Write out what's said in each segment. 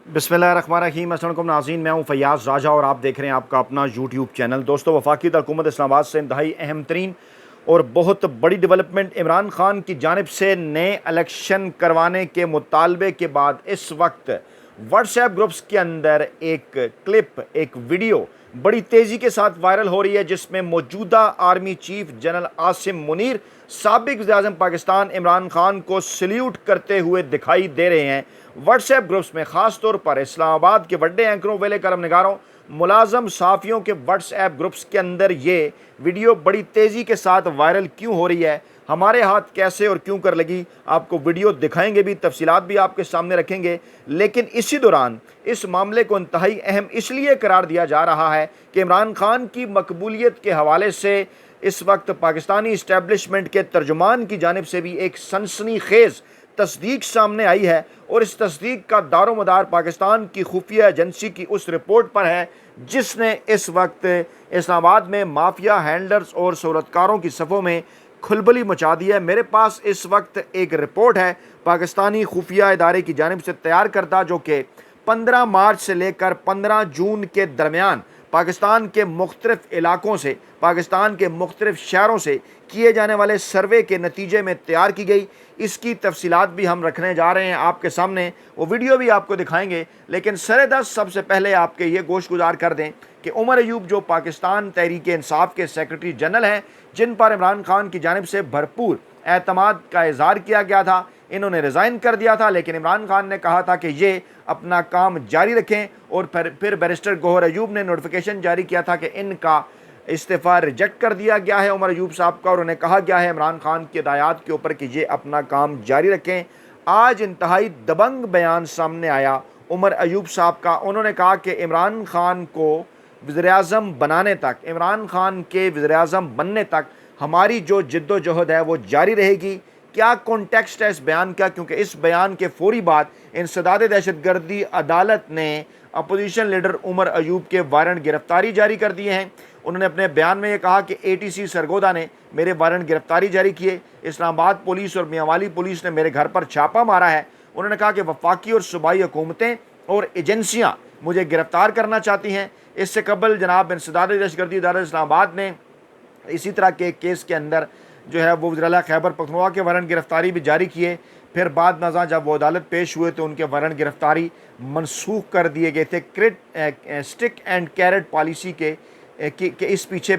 बिस्मिल्लाहिर्रहमानिर्रहीम। अस्सलाम वालेकुम नाज़रीन, मैं हूं फ़याज़ राजा और आप देख रहे हैं आपका अपना यूट्यूब चैनल। दोस्तों, वफाकी हुकूमत इस्लामाबाद से इंतहाई अहम तरीन और बहुत बड़ी डेवलपमेंट इमरान खान की जानिब से नए इलेक्शन करवाने के मुतालबे के बाद इस वक्त व्हाट्सएप ग्रुप्स के अंदर एक क्लिप, एक वीडियो बड़ी तेज़ी के साथ वायरल हो रही है, जिसमें मौजूदा army chief general Asim Munir साबिक वज़ीर-ए-आज़म पाकिस्तान इमरान खान को सल्यूट करते हुए दिखाई दे रहे हैं। व्हाट्सएप ग्रुप्स में ख़ास तौर पर इस्लामाबाद के बड़े एंकरों, वेले करम निगारों, मुलाजम सहाफ़ियों के व्हाट्सएप ग्रुप्स के अंदर ये वीडियो बड़ी तेज़ी के साथ वायरल क्यों हो रही है, हमारे हाथ कैसे और क्यों कर लगी, आपको वीडियो दिखाएंगे भी, तफसीलात भी आपके सामने रखेंगे। लेकिन इसी दौरान इस मामले को इंतहाई अहम इसलिए करार दिया जा रहा है कि इमरान खान की मकबूलियत के हवाले से इस वक्त पाकिस्तानी इस्टेब्लिशमेंट के तर्जुमान की जानिब से भी एक सनसनीखेज़ तस्दीक सामने आई है, और इस तस्दीक का दारोमदार पाकिस्तान की खुफिया एजेंसी की उस रिपोर्ट पर है जिसने इस वक्त इस्लामाबाद में माफिया हैंडलर्स और सहूलतकारों की सफ़ों में खलबली मचा दी है। मेरे पास इस वक्त एक रिपोर्ट है पाकिस्तानी खुफिया इदारे की जानिब से तैयार करदा, जो कि 15 मार्च से लेकर 15 जून के दरमियान पाकिस्तान के मुख्तलिफ इलाकों से, पाकिस्तान के मुख्तलिफ शहरों से किए जाने वाले सर्वे के नतीजे में तैयार की गई। इसकी तफसीलात भी हम रखने जा रहे हैं आपके सामने, वो वीडियो भी आपको दिखाएंगे। लेकिन सरेदस्त सबसे पहले आपके ये गोशगुजार कर दें कि उमर अयूब जो पाकिस्तान तहरीक इंसाफ के सेक्रेटरी जनरल हैं, जिन पर इमरान खान की जानिब से भरपूर एतमाद का इजहार किया गया था, इन्होंने रिज़ाइन कर दिया था। लेकिन इमरान खान ने कहा था कि ये अपना काम जारी रखें, और फिर बैरिस्टर गौहर अयूब ने नोटिफिकेशन जारी किया था कि इनका इस्तीफ़ा रिजेक्ट कर दिया गया है उमर अयूब साहब का, और उन्हें कहा गया है इमरान खान की हिदायत के ऊपर कि ये अपना काम जारी रखें। आज इंतहाई दबंग बयान सामने आया उमर अयूब साहब का। उन्होंने कहा कि इमरान खान को वज़ीर-ए-आज़म बनाने तक, इमरान खान के वज़ीर-ए-आज़म बनने तक हमारी जो जिद्दोजहद है वो जारी रहेगी। क्या कॉन्टेक्स्ट है इस बयान का, क्योंकि इस बयान के फौरी बाद इंसदाद दहशतगर्दी अदालत ने अपोजिशन लीडर उमर अयूब के वारंट गिरफ्तारी जारी कर दिए हैं। उन्होंने अपने बयान में ये कहा कि ATC सरगोदा ने मेरे वारंट गिरफ्तारी जारी किए, इस्लामाबाद पुलिस और मियांवाली पुलिस ने मेरे घर पर छापा मारा है। उन्होंने कहा कि वफाकी और सूबाई हुकूमतें और एजेंसियाँ मुझे गिरफ्तार करना चाहती हैं। इससे कबल जनाब इंसदाद दहशतगर्दी अदालत इस्लामाबाद ने इसी तरह के केस के अंदर जो है वो वज़ीर-ए-आला खैबर पख्तूनख्वा के वारंट गिरफ्तारी भी जारी किए। फिर बाद नज़ा जब वो अदालत पेश हुए तो उनके वारंट गिरफ्तारी मनसूख कर दिए गए थे। स्टिक एंड कैरेट पॉलिसी के इस पीछे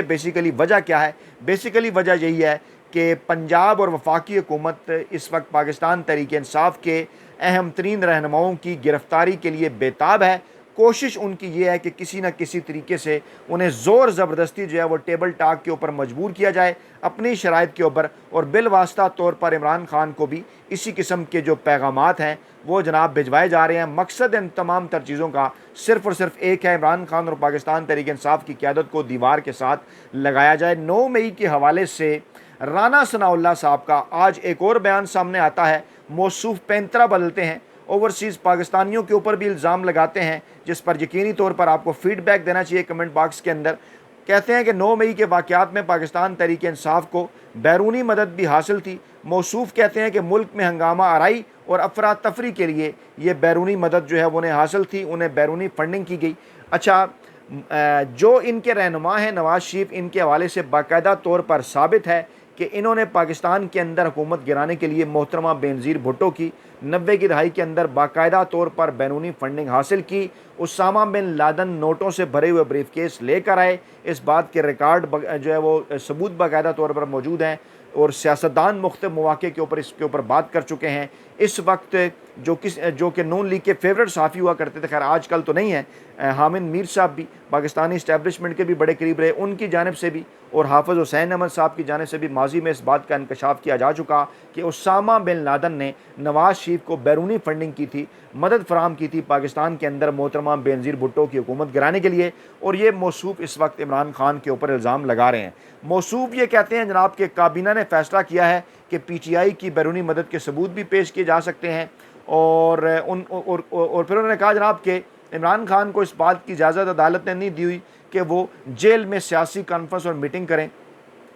बेसिकली वजह क्या है? बेसिकली वजह यही है कि पंजाब और वफाकी हुकूमत इस वक्त पाकिस्तान तहरीक इंसाफ के अहम तरीन रहनुमाओं की गिरफ्तारी के लिए बेताब है। कोशिश उनकी ये है कि किसी न किसी तरीके से उन्हें ज़ोर ज़बरदस्ती जो है वो टेबल टॉक के ऊपर मजबूर किया जाए अपनी शराइत के ऊपर, और बिलवास्ता तौर पर इमरान खान को भी इसी किस्म के जो पैगामात हैं वो जनाब भिजवाए जा रहे हैं। मकसद इन तमाम तर चीज़ों का सिर्फ़ और सिर्फ एक है, इमरान खान और पाकिस्तान तहरीक इंसाफ की क़यादत को दीवार के साथ लगाया जाए। 9 मई के हवाले से राना सनाउल्लाह साहब का आज एक और बयान सामने आता है। मौसूफ पैंतरा बदलते हैं, ओवरसीज़ पाकिस्तानियों के ऊपर भी इल्ज़ाम लगाते हैं, जिस पर यकीनी तौर पर आपको फ़ीडबैक देना चाहिए कमेंट बॉक्स के अंदर। कहते हैं कि 9 मई के वाक़यात में पाकिस्तान तहरीक इंसाफ को बैरूनी मदद भी हासिल थी। मौसूफ कहते हैं कि मुल्क में हंगामा आराई और अफरा तफरी के लिए ये बैरूनी मदद जो है वो उन्हें हासिल थी, उन्हें बैरूनी फंडिंग की गई। अच्छा, जो इनके रहनुमा हैं नवाज़ शरीफ, इनके हवाले से बाकायदा तौर पर साबित है कि इन्होंने पाकिस्तान के अंदर हुकूमत गिराने के लिए मोहतरमा बेनज़ीर भुट्टो की 90 की दहाई के अंदर बाकायदा तौर पर बैरूनी फंडिंग हासिल की। उसामा बिन लादन नोटों से भरे हुए ब्रीफकेस लेकर आए। इस बात के रिकॉर्ड जो है वो सबूत बाकायदा तौर पर मौजूद हैं, और सियासतदान मुख्तलिफ मौक़े के ऊपर इसके ऊपर बात कर चुके हैं। इस वक्त जो कि नून लीग के फेवरेट सहाफ़ी हुआ करते थे, खैर आजकल तो नहीं है, हामिद मीर साहब भी पाकिस्तानी इस्टेब्लिशमेंट के भी बड़े करीब रहे, उनकी जानिब से भी और हाफ़िज़ हुसैन अहमद साहब की जानिब से भी माजी में इस बात का इंकशाफ किया जा चुका कि उसामा बिन लादन ने नवाज़ शरीफ को बैरूनी फंडिंग की थी, मदद फराहम की थी पाकिस्तान के अंदर मोहतरमा बेनज़ीर भुट्टो की हुकूमत गिराने के लिए। और ये मौसूफ इस वक्त इमरान खान के ऊपर इल्ज़ाम लगा रहे हैं। मौसूफ ये कहते हैं जनाब कि काबीना ने फ़ैसला किया है कि PTI की बैरूनी मदद के सबूत भी पेश किए जा सकते हैं, और फिर उन्होंने कहा जनाब कि इमरान खान को इस बात की इजाज़त अदालत ने नहीं दी हुई कि वो जेल में सियासी कॉन्फ्रेंस और मीटिंग करें।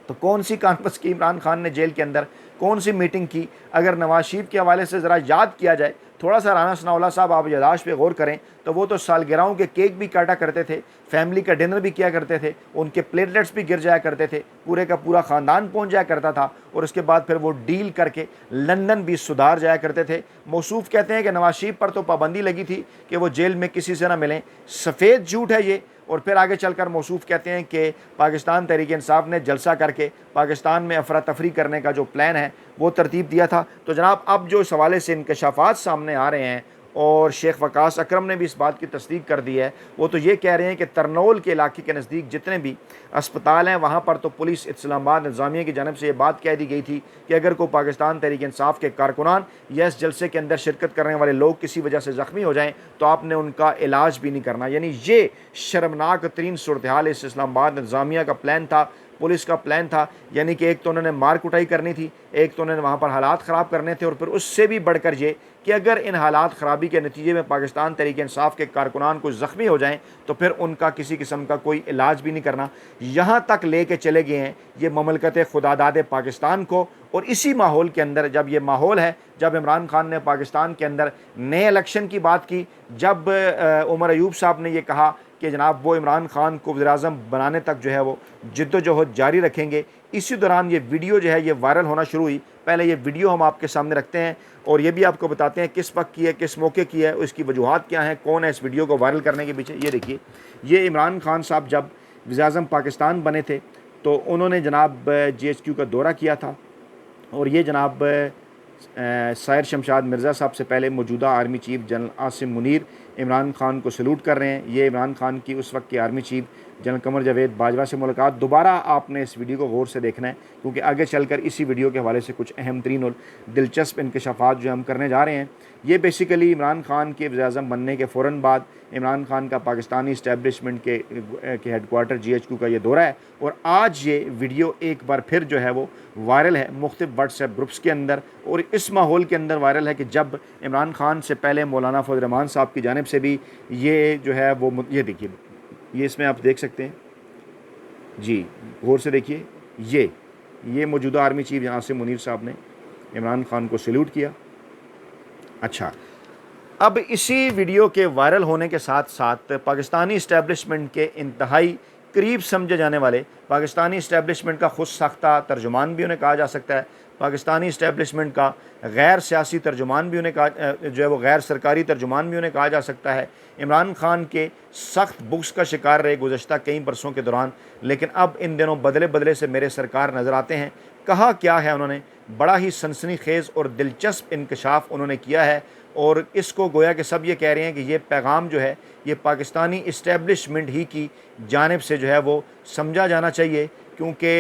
तो कौन सी कॉन्फ्रेंस की इमरान खान ने जेल के अंदर, कौन सी मीटिंग की? अगर नवाज शरीफ के हवाले से ज़रा याद किया जाए थोड़ा सा राना सनाउल्लाह साहब आप यादाश्त पे गौर करें तो वो तो सालगिरहों के केक भी काटा करते थे, फैमिली का डिनर भी किया करते थे, उनके प्लेटलेट्स भी गिर जाया करते थे, पूरे का पूरा ख़ानदान पहुंच जाया करता था और उसके बाद फिर वो डील करके लंदन भी सुधार जाया करते थे। मौसूफ कहते हैं कि नवाज शरीफ पर तो पाबंदी लगी थी कि वो जेल में किसी से ना मिलें, सफ़ेद झूठ है ये। और फिर आगे चलकर मौसूफ कहते हैं कि पाकिस्तान तहरीक इंसाफ ने जलसा करके पाकिस्तान में अफरा तफरी करने का जो प्लान है वो तरतीब दिया था। तो जनाब अब जो इस हवाले से इंकशाफात सामने आ रहे हैं और शेख वकास अकरम ने भी इस बात की तस्दीक कर दी है, वो तो ये कह रहे हैं कि तरनौल के इलाके के नज़दीक जितने भी अस्पताल हैं वहाँ पर तो पुलिस इस्लामाबाद इंतज़ामिया की जानब से ये बात कह दी गई थी कि अगर कोई पाकिस्तान तहरीक इंसाफ के कारकुनान या इस जलसे के अंदर शिरकत करने वाले लोग किसी वजह से ज़ख्मी हो जाएँ तो आपने उनका इलाज भी नहीं करना। यानी ये शर्मनाक तरीन सूरत हाल इस इस्लामाबाद इंतज़ामिया का प्लान था, पुलिस का प्लान था। यानी कि एक तो उन्होंने मार कुटाई करनी थी, एक तो उन्होंने वहाँ पर हालात ख़राब करने थे और फिर उससे भी बढ़कर ये कि अगर इन हालात ख़राबी के नतीजे में पाकिस्तान तहरीक इंसाफ के कारकुनान को ज़ख्मी हो जाएं तो फिर उनका किसी किस्म का कोई इलाज भी नहीं करना। यहाँ तक ले कर चले गए हैं ये ममलकत खुदादाद पाकिस्तान को। और इसी माहौल के अंदर जब ये माहौल है, जब इमरान खान ने पाकिस्तान के अंदर नए इलेक्शन की बात की, जब उमर अयूब साहब ने ये कहा कि जनाब वो इमरान खान को वज़ीर-ए-आज़म बनाने तक जो है वो जिद्दोजहद जारी रखेंगे, इसी दौरान ये वीडियो जो है ये वायरल होना शुरू हुई। पहले ये वीडियो हम आपके सामने रखते हैं और ये भी आपको बताते हैं किस वक्त की है, किस मौके की है, उसकी वजूहात क्या हैं, कौन है इस वीडियो को वायरल करने के पीछे। ये देखिए, ये इमरान खान साहब जब वज़ीर-ए-आज़म पाकिस्तान बने थे तो उन्होंने जनाब GHQ का दौरा किया था और ये जनाब साहिर शमशाद मिर्ज़ा साहब से पहले मौजूदा army chief general Asim Munir Imran Khan को सलूट कर रहे हैं। ये इमरान खान की उस वक्त के army chief general Qamar Javed Bajwa से मुलाकात। दोबारा आपने इस वीडियो को गौर से देखना है क्योंकि आगे चलकर इसी वीडियो के हवाले से कुछ अहम तरीन और दिलचस्प इंकशाफात जो हम करने जा रहे हैं। ये बेसिकली इमरान खान के वज़ीर-ए-आज़म बनने के फ़ौरन बाद इमरान खान का पाकिस्तानी इस्टेब्लिशमेंट के हेडक्वार्टर GHQ का ये दौरा है और आज ये वीडियो एक बार फिर जो है वो वायरल है मुख्तलिफ व्हाट्सएप ग्रुप्स के अंदर। और इस माहौल के अंदर वायरल है कि जब इमरान खान से पहले मौलाना फजल रहमान साहब की जानिब से भी ये जो है वो, ये देखिए, ये इसमें आप देख सकते हैं जी, गौर से देखिए, ये मौजूदा आर्मी चीफ जनाब आसिम मुनीर साहब ने इमरान खान को सल्यूट किया। अच्छा, अब इसी वीडियो के वायरल होने के साथ साथ पाकिस्तानी इस्टेब्लिशमेंट के इंतहाई करीब समझे जाने वाले, पाकिस्तानी इस्टेब्लिशमेंट का खुद साख्ता तर्जुमान भी उन्हें कहा जा सकता है, पाकिस्तानी इस्टेब्लिशमेंट का गैर सियासी तर्जुमान भी उन्हें कहा जो है वो गैर सरकारी तर्जुमान भी उन्हें कहा जा सकता है, इमरान खान के सख्त बुक्स का शिकार रहे गुज़श्ता कई बरसों के दौरान। लेकिन अब इन दिनों बदले बदले से मेरे सरकार नज़र आते हैं। कहा क्या है उन्होंने, बड़ा ही सनसनीखेज़ और दिलचस्प इंकशाफ उन्होंने किया है और इसको गोया कि सब ये कह रहे हैं कि ये पैगाम जो है ये पाकिस्तानी इस्टेब्लिशमेंट ही की जानिब से जो है वो समझा जाना चाहिए क्योंकि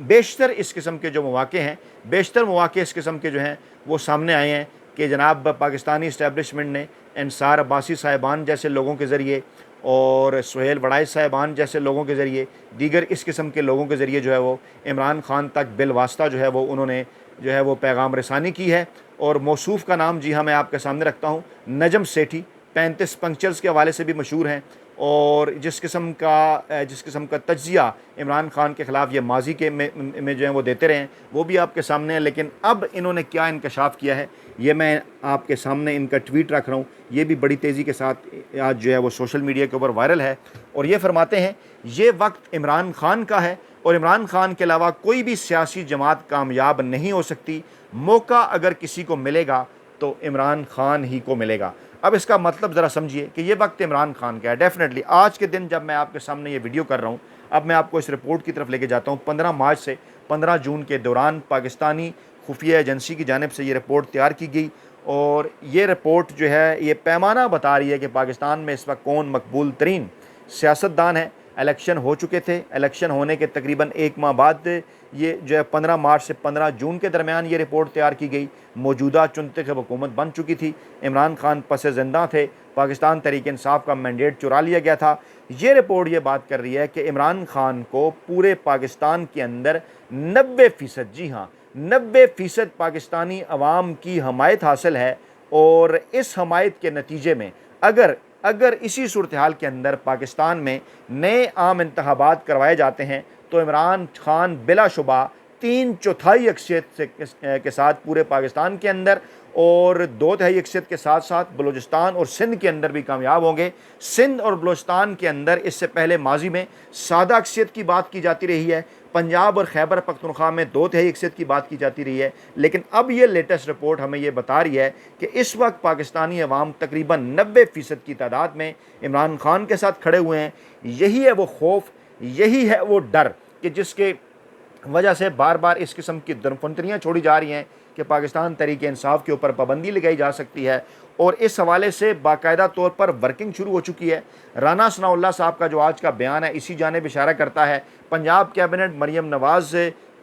बेशतर इस किस्म के जो मौक़े हैं, बेशतर मौक़े इस किस्म के जो हैं वो सामने आए हैं कि जनाब पाकिस्तानी इस्टेब्लिशमेंट ने अंसार अब्बासी साहिबान जैसे लोगों के ज़रिए और सुहेल वड़ाई साहिबान जैसे लोगों के ज़रिए, दीगर इस किस्म के लोगों के ज़रिए जो है वो इमरान खान तक बिलवास्ता जो है वो उन्होंने जो है वो पैगाम रसानी की है। और मौसूफ़ का नाम जी हाँ मैं आपके सामने रखता हूँ, नजम सेठी 35 पंक्चर्स के हवाले से भी मशहूर हैं और जिस किस्म का तज्ज़िया इमरान खान के ख़िलाफ़ ये माजी के में जो है वो देते रहे हैं वो भी आपके सामने है। लेकिन अब इन्होंने क्या इंकशाफ किया है ये मैं आपके सामने इनका ट्वीट रख रहा हूँ, ये भी बड़ी तेज़ी के साथ आज जो है वो सोशल मीडिया के ऊपर वायरल है। और ये फरमाते हैं ये वक्त इमरान खान का है और इमरान खान के अलावा कोई भी सियासी जमात कामयाब नहीं हो सकती, मौका अगर किसी को मिलेगा तो इमरान खान ही को मिलेगा। अब इसका मतलब ज़रा समझिए कि ये वक्त इमरान खान का है। डेफिनेटली आज के दिन जब मैं आपके सामने ये वीडियो कर रहा हूँ, अब मैं आपको इस रिपोर्ट की तरफ लेके जाता हूँ। 15 मार्च से 15 जून के दौरान पाकिस्तानी खुफिया एजेंसी की जानिब से ये रिपोर्ट तैयार की गई और ये रिपोर्ट जो है ये पैमाना बता रही है कि पाकिस्तान में इस वक्त कौन मकबूल तरीन सियासतदान है। इलेक्शन हो चुके थे, इलेक्शन होने के तकरीबन एक माह बाद ये जो है 15 मार्च से 15 जून के दरमियान ये रिपोर्ट तैयार की गई। मौजूदा चुनते हुकूमत बन चुकी थी, इमरान खान पस ज़िंदा थे, पाकिस्तान तहरीक इंसाफ का मैंडेट चुरा लिया गया था। ये रिपोर्ट ये बात कर रही है कि इमरान खान को पूरे पाकिस्तान के अंदर 90%, जी हाँ 90% पाकिस्तानी अवाम की हमायत हासिल है और इस हमायत के नतीजे में अगर इसी सूरत हाल के अंदर पाकिस्तान में नए आम इंतखाबात करवाए जाते हैं तो इमरान खान बिलाशुबा 3/4 अक्सरियत के साथ पूरे पाकिस्तान के अंदर और 2/3 अक्सरियत के साथ साथ बलूचिस्तान और सिंध के अंदर भी कामयाब होंगे। सिंध और बलूचिस्तान के अंदर इससे पहले माजी में सादा अक्सरियत की बात की जाती रही है, पंजाब और खैबर पख्तूनख्वा में 2/3 अक्सरियत की बात की जाती रही है, लेकिन अब ये लेटेस्ट रिपोर्ट हमें ये बता रही है कि इस वक्त पाकिस्तानी अवाम तकरीबन 90% की तादाद में इमरान खान के साथ खड़े हुए हैं। यही है वो खौफ, यही है वो डर कि जिसके वजह से बार बार इस किस्म की दरफंतरियाँ छोड़ी जा रही हैं कि पाकिस्तान तहरीक इंसाफ के ऊपर पाबंदी लगाई जा सकती है, और इस हवाले से बाकायदा तौर पर वर्किंग शुरू हो चुकी है। राना सनाउल्लाह साहब का जो आज का बयान है इसी जानिब इशारा करता है। पंजाब कैबिनेट मरीम नवाज़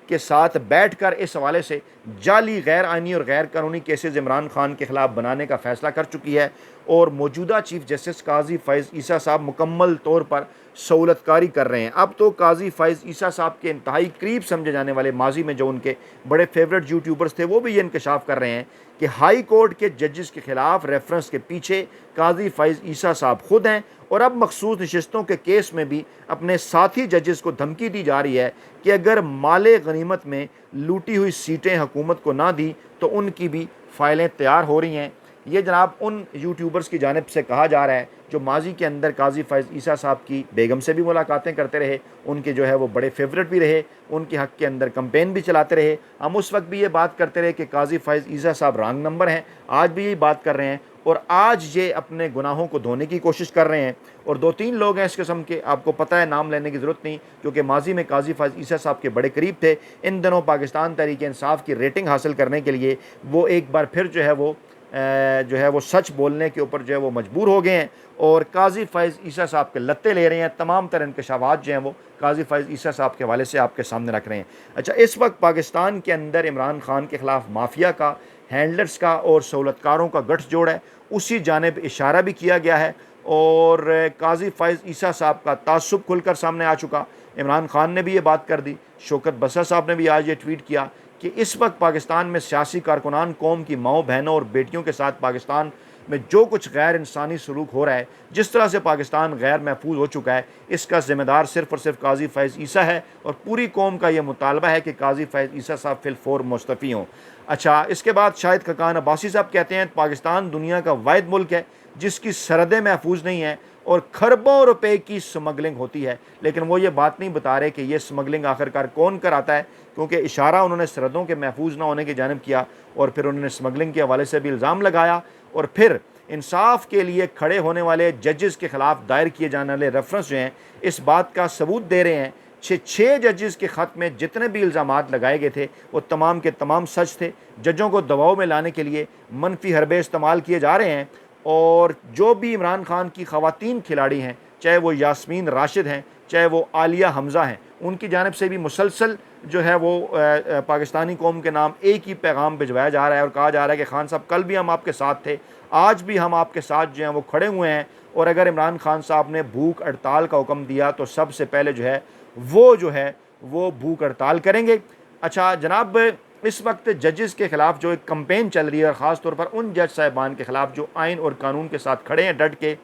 के साथ बैठकर इस हवाले से जाली गैर आइनी और गैर कानूनी केसेस इमरान खान के ख़िलाफ़ बनाने का फ़ैसला कर चुकी है, और मौजूदा चीफ जस्टिस काजी फ़ैज़ ईसा साहब मुकम्मल तौर पर सहूलतकारी कर रहे हैं। अब तो काजी फ़ैज़ ईसा साहब के इंतहाई करीब समझे जाने वाले, माजी में जो उनके बड़े फेवरेट यूट्यूबर्स थे, वो भी ये इंकशाफ कर रहे हैं कि हाई कोर्ट के जजेस के ख़िलाफ़ रेफरेंस के पीछे काजी फ़ैज़ ईसा साहब खुद हैं, और अब मखसूस नशस्तों के केस में भी अपने साथी जजेस को धमकी दी जा रही है कि अगर माले गनीमत में लूटी हुई सीटें हुकूमत को ना दी तो उनकी भी फ़ाइलें तैयार हो रही हैं। ये जनाब उन यूट्यूबर्स की जानिब से कहा जा रहा है जो माजी के अंदर काजी फ़ैज़ ईसा साहब की बेगम से भी मुलाकातें करते रहे, उनके जो है वो बड़े फेवरेट भी रहे, उनके हक़ के अंदर कैंपेन भी चलाते रहे। हम उस वक्त भी ये बात करते रहे कि काजी फ़ैज़ ईसा साहब रॉन्ग नंबर हैं, आज भी यही बात कर रहे हैं, और आज ये अपने गुनाहों को धोने की कोशिश कर रहे हैं। और 2-3 लोग हैं इस किस्म के, आपको पता है, नाम लेने की ज़रूरत नहीं, क्योंकि माजी में काजी फ़ैज़ ईसा साहब के बड़े करीब थे। इन दिनों पाकिस्तान तहरीक इंसाफ की रेटिंग हासिल करने के लिए वो एक बार फिर जो है वो सच बोलने के ऊपर जो है वो मजबूर हो गए हैं, और काजी फ़ैज़ ईसा साहब के लत्ते ले रहे हैं। तमाम तरह इंकशाफात जो हैं वो काजी फ़ैज़ ईसा साहब के हवाले से आपके सामने रख रहे हैं। अच्छा, इस वक्त पाकिस्तान के अंदर इमरान खान के ख़िलाफ़ माफिया का, हैंडलर्स का और सहूलतकारों का गठजोड़ है, उसी जानिब इशारा भी किया गया है, और काजी फ़ैज़ ईसा साहब का तासुब खुलकर सामने आ चुका। इमरान खान ने भी ये बात कर दी, शौकत बसर साहब ने भी आज ये ट्वीट किया कि इस वक्त पाकिस्तान में सियासी कारकुनान कौम की माओ बहनों और बेटियों के साथ पाकिस्तान में जो कुछ गैर इंसानी सलूक हो रहा है, जिस तरह से पाकिस्तान गैर महफूज हो चुका है, इसका ज़िम्मेदार सिर्फ़ और सिर्फ काजी फ़ैज़ ईसा है, और पूरी कौम का ये मुतालबा है कि काजी फ़ैज़ ईसा साहब फिलफौर मुस्तफ़ी हों। अच्छा, इसके बाद शाहिद खकान अब्बासी साहब कहते हैं पाकिस्तान दुनिया का वाहिद मुल्क है जिसकी सरहदें महफूज नहीं हैं और खरबों रुपए की स्मगलिंग होती है, लेकिन वो ये बात नहीं बता रहे कि ये स्मगलिंग आखिरकार कौन कराता है, क्योंकि इशारा उन्होंने सरहदों के महफूज ना होने की जानिब किया, और फिर उन्होंने स्मगलिंग के हवाले से भी इल्ज़ाम लगाया, और फिर इंसाफ के लिए खड़े होने वाले जजेस के ख़िलाफ़ दायर किए जाने वाले रेफरेंस जो हैं इस बात का सबूत दे रहे हैं। छः जजेस के ख़त में जितने भी इल्ज़ामात लगाए गए थे वो तमाम के तमाम सच थे। जजों को दबाव में लाने के लिए मनफी हरबे इस्तेमाल किए जा रहे हैं, और जो भी इमरान खान की ख़वातीन खिलाड़ी हैं, चाहे वो यास्मीन राशिद हैं, चाहे वो आलिया हमज़ा हैं, उनकी जानिब से भी मुसलसल जो है वो पाकिस्तानी कौम के नाम एक ही पैगाम भिजवाया जा रहा है, और कहा जा रहा है कि खान साहब कल भी हम आपके साथ थे, आज भी हम आपके साथ जो हैं वो खड़े हुए हैं, और अगर इमरान खान साहब ने भूख हड़ताल का हुक्म दिया तो सबसे पहले जो है वो भूख हड़ताल करेंगे। अच्छा जनाब, इस वक्त जजेस के ख़िलाफ़ जो एक कंपेन चल रही है, और ख़ास तौर पर उन जज साहिबान के ख़िलाफ़ जो आइन और कानून के साथ खड़े हैं डट के,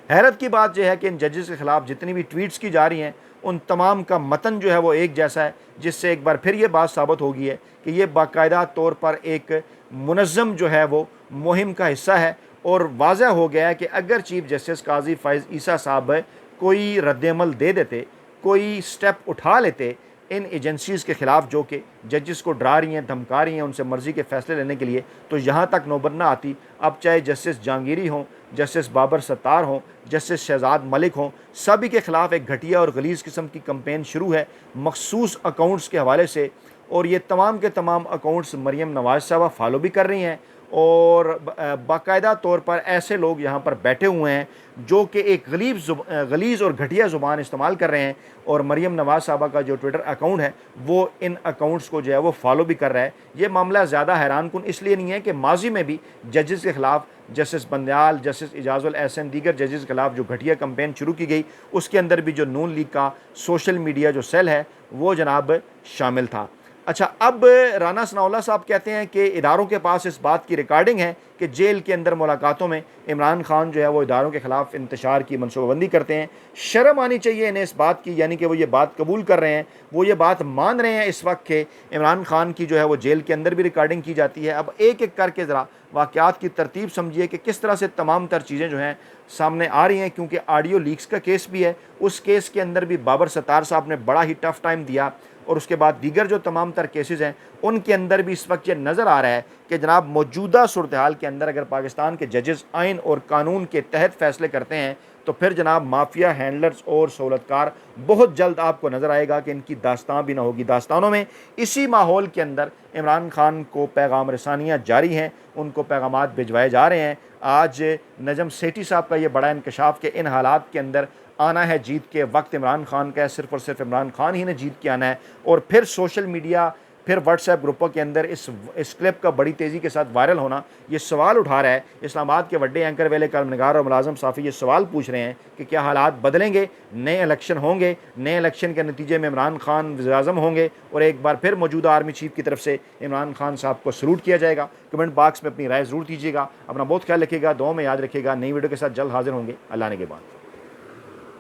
हैरत की बात यह है कि इन जजेस के ख़िलाफ़ जितनी भी ट्वीट्स की जा रही हैं उन तमाम का मतन जो है वो एक जैसा है, जिससे एक बार फिर ये बात साबित होगी है कि ये बाकायदा तौर पर एक मुनज़्ज़म जो है वो मुहिम का हिस्सा है, और वाज़ह हो गया है कि अगर चीफ जस्टिस काजी फ़ैज़ ईसा साहब कोई रद्दअमल दे देते, कोई स्टेप उठा लेते इन एजेंसीज़ के ख़िलाफ़ जो कि जजेस को डरा रही हैं, धमका रही हैं उनसे मर्ज़ी के फ़ैसले लेने के लिए, तो यहाँ तक नौबत ना आती। अब चाहे जस्टिस जहांगीरी हों, जस्टिस बाबर सत्तार हों, जस्टिस शहजाद मलिक हों, सभी के ख़िलाफ़ एक घटिया और गलीज़ किस्म की कंपेन शुरू है मखसूस अकाउंट्स के हवाले से, और ये तमाम के तमाम अकाउंट्स मरीम नवाज़ साहबा फॉलो भी कर रही हैं, और बाकायदा तौर पर ऐसे लोग यहाँ पर बैठे हुए हैं जो कि एक गलीज़ और घटिया ज़ुबान इस्तेमाल कर रहे हैं, और मरीम नवाज़ साहबा का जो ट्विटर अकाउंट है वो इन अकाउंट्स को जो है वो फॉलो भी कर रहा है। ये मामला ज़्यादा हैरान कुन इसलिए नहीं है कि माजी में भी जजेस के ख़िलाफ़, जस्टिस बंदयाल, जस्टिस इजाज़ुल एहसन, दीगर जजेस के ख़िलाफ़ जो घटिया कंपेन शुरू की गई, उसके अंदर भी जो नून लीग का सोशल मीडिया जो सेल है वो जनाब शामिल था। अच्छा, अब राना सनाउल्लाह साहब कहते हैं कि इदारों के पास इस बात की रिकॉर्डिंग है कि जेल के अंदर मुलाकातों में इमरान खान जो है वो इदारों के ख़िलाफ़ इंतशार की मनसूबाबंदी करते हैं। शर्म आनी चाहिए इन्हें इस बात की, यानी कि वो ये बात कबूल कर रहे हैं, वो ये बात मान रहे हैं इस वक्त के इमरान खान की जो है वो जेल के अंदर भी रिकॉर्डिंग की जाती है। अब एक एक करके ज़रा वाक़यात की तरतीब समझिए कि किस तरह से तमाम तर चीज़ें जो हैं सामने आ रही हैं, क्योंकि ऑडियो लीक्स का केस भी है। उस केस के अंदर भी बाबर सत्तार साहब ने बड़ा ही टफ़ टाइम दिया, और उसके बाद दीगर जो तमाम तर केसेस हैं उनके अंदर भी इस वक्त ये नज़र आ रहा है कि जनाब मौजूदा सूरत हाल के अंदर अगर पाकिस्तान के जजेस आइन और कानून के तहत फ़ैसले करते हैं तो फिर जनाब माफिया हैंडलर्स और सहूलतकार बहुत जल्द आपको नज़र आएगा कि इनकी दास्तान भी ना होगी दास्तानों में। इसी माहौल के अंदर इमरान खान को पैगाम रसानियाँ जारी हैं, उनको पैगामात भिजवाए जा रहे हैं। आज नजम सेठी साहब का ये बड़ा इंकशाफ कि इन हालात के अंदर आना है जीत के वक्त इमरान खान का है, सिर्फ़ और सिर्फ इमरान खान ही ने जीत के आना है। और फिर सोशल मीडिया, फिर व्हाट्सएप ग्रुपों के अंदर इस क्लिप का बड़ी तेज़ी के साथ वायरल होना ये सवाल उठा रहा है। इस्लामाबाद के बड़े एंकर वेले कलमनगार और मुलाजम साफ़ी ये सवाल पूछ रहे हैं कि क्या हालात बदलेंगे, नए इलेक्शन होंगे, नए इलेक्शन के नतीजे में इमरान खान वज़ीर-ए-आज़म होंगे और एक बार फिर मौजूदा आर्मी चीफ की तरफ से इमरान खान साहब को सलूट किया जाएगा। कमेंट बॉक्स में अपनी राय ज़रूर दीजिएगा। अपना बहुत ख्याल रखिएगा, दुआ में याद रखिएगा। नई वीडियो के साथ जल्द हाजिर होंगे। अल्लाह ने के बाद।